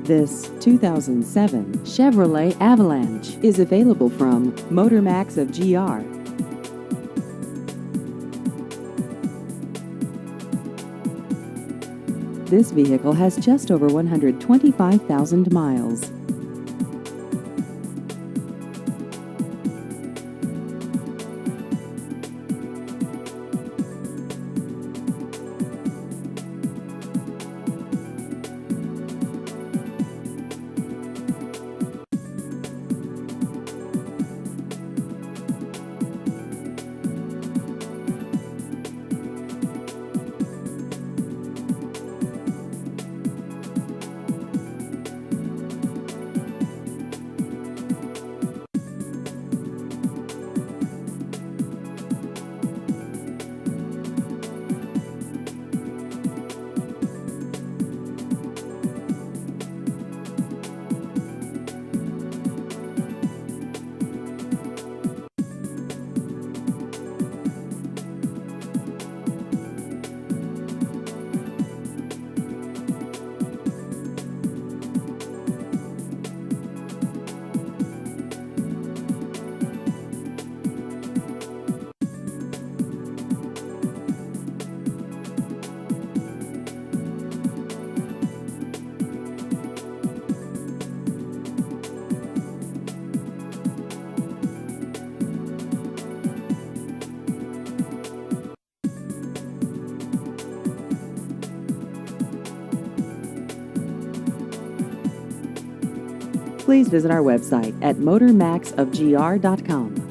This 2007 Chevrolet Avalanche is available from MotorMax of GR. This vehicle has just over 125,000 miles. Please visit our website at motormaxofgr.com.